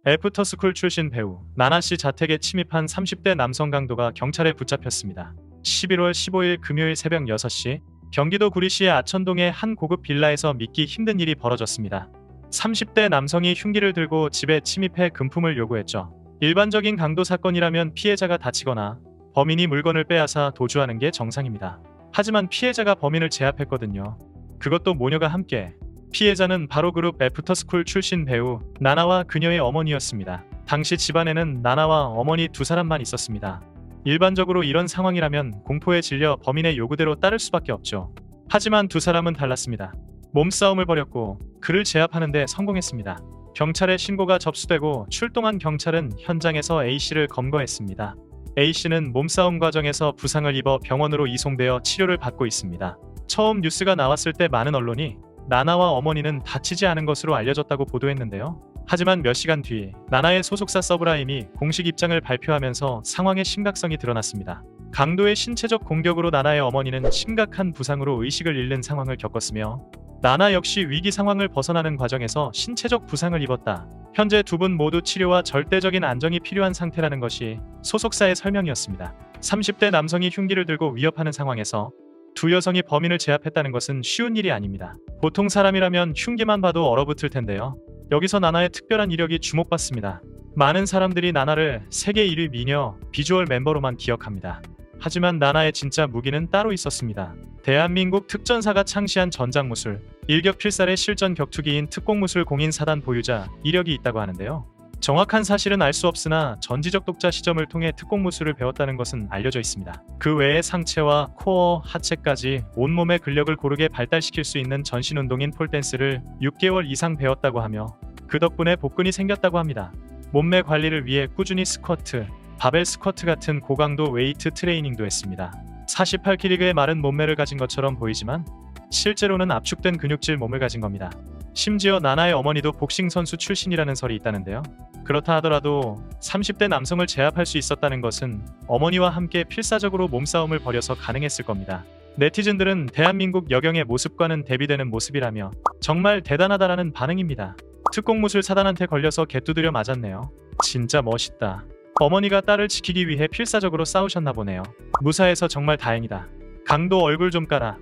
애프터스쿨 출신 배우 나나씨 자택에 침입한 30대 남성 강도가 경찰에 붙잡혔습니다. 11월 15일 금요일 새벽 6시 경기도 구리시의 아천동의 한 고급 빌라에서 믿기 힘든 일이 벌어졌습니다. 30대 남성이 흉기를 들고 집에 침입해 금품을 요구했죠. 일반적인 강도 사건이라면 피해자가 다치거나 범인이 물건을 빼앗아 도주하는 게 정상입니다. 하지만 피해자가 범인을 제압했거든요. 그것도 모녀가 함께. 피해자는 바로 그룹 애프터스쿨 출신 배우 나나와 그녀의 어머니였습니다. 당시 집안에는 나나와 어머니 두 사람만 있었습니다. 일반적으로 이런 상황이라면 공포에 질려 범인의 요구대로 따를 수밖에 없죠. 하지만 두 사람은 달랐습니다. 몸싸움을 벌였고 그를 제압하는 데 성공했습니다. 경찰에 신고가 접수되고 출동한 경찰은 현장에서 A씨를 검거했습니다. A씨는 몸싸움 과정에서 부상을 입어 병원으로 이송되어 치료를 받고 있습니다. 처음 뉴스가 나왔을 때 많은 언론이 나나와 어머니는 다치지 않은 것으로 알려졌다고 보도했는데요. 하지만 몇 시간 뒤 나나의 소속사 서브라임이 공식 입장을 발표하면서 상황의 심각성이 드러났습니다. 강도의 신체적 공격으로 나나의 어머니는 심각한 부상으로 의식을 잃는 상황을 겪었으며 나나 역시 위기 상황을 벗어나는 과정에서 신체적 부상을 입었다. 현재 두 분 모두 치료와 절대적인 안정이 필요한 상태라는 것이 소속사의 설명이었습니다. 30대 남성이 흉기를 들고 위협하는 상황에서 두 여성이 범인을 제압했다는 것은 쉬운 일이 아닙니다. 보통 사람이라면 흉기만 봐도 얼어붙을 텐데요. 여기서 나나의 특별한 이력이 주목받습니다. 많은 사람들이 나나를 세계 1위 미녀 비주얼 멤버로만 기억합니다. 하지만 나나의 진짜 무기는 따로 있었습니다. 대한민국 특전사가 창시한 전장무술, 일격필살의 실전 격투기인 특공무술 공인 사단 보유자 이력이 있다고 하는데요. 정확한 사실은 알 수 없으나 전지적 독자 시점을 통해 특공무술을 배웠다는 것은 알려져 있습니다. 그 외에 상체와 코어, 하체까지 온몸의 근력을 고르게 발달시킬 수 있는 전신운동인 폴댄스를 6개월 이상 배웠다고 하며 그 덕분에 복근이 생겼다고 합니다. 몸매 관리를 위해 꾸준히 스쿼트, 바벨 스쿼트 같은 고강도 웨이트 트레이닝도 했습니다. 48kg의 마른 몸매를 가진 것처럼 보이지만 실제로는 압축된 근육질 몸을 가진 겁니다. 심지어 나나의 어머니도 복싱 선수 출신이라는 설이 있다는데요. 그렇다 하더라도 30대 남성을 제압할 수 있었다는 것은 어머니와 함께 필사적으로 몸싸움을 벌여서 가능했을 겁니다. 네티즌들은 대한민국 여경의 모습과는 대비되는 모습이라며 정말 대단하다라는 반응입니다. 특공무술 사단한테 걸려서 개두드려 맞았네요. 진짜 멋있다. 어머니가 딸을 지키기 위해 필사적으로 싸우셨나 보네요. 무사해서 정말 다행이다. 강도 얼굴 좀 깔아.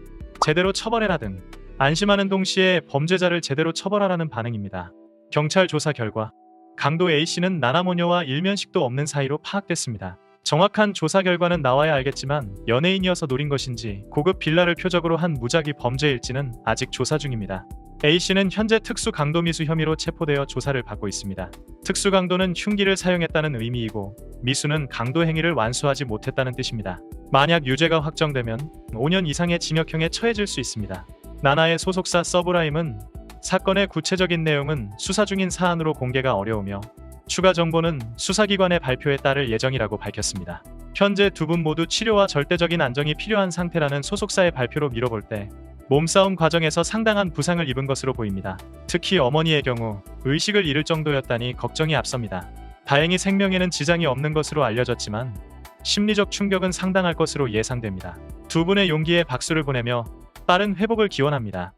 제대로 처벌해라 등 안심하는 동시에 범죄자를 제대로 처벌하라는 반응입니다. 경찰 조사 결과 강도 A씨는 나나모녀와 일면식도 없는 사이로 파악됐습니다. 정확한 조사 결과는 나와야 알겠지만 연예인이어서 노린 것인지 고급 빌라를 표적으로 한 무작위 범죄일지는 아직 조사 중입니다. A씨는 현재 특수강도미수 혐의로 체포되어 조사를 받고 있습니다. 특수강도는 흉기를 사용했다는 의미이고 미수는 강도 행위를 완수하지 못했다는 뜻입니다. 만약 유죄가 확정되면 5년 이상의 징역형에 처해질 수 있습니다. 나나의 소속사 서브라임은 사건의 구체적인 내용은 수사 중인 사안으로 공개가 어려우며 추가 정보는 수사기관의 발표에 따를 예정이라고 밝혔습니다. 현재 두 분 모두 치료와 절대적인 안정이 필요한 상태라는 소속사의 발표로 미뤄볼 때 몸싸움 과정에서 상당한 부상을 입은 것으로 보입니다. 특히 어머니의 경우 의식을 잃을 정도였다니 걱정이 앞섭니다. 다행히 생명에는 지장이 없는 것으로 알려졌지만 심리적 충격은 상당할 것으로 예상됩니다. 두 분의 용기에 박수를 보내며 빠른 회복을 기원합니다.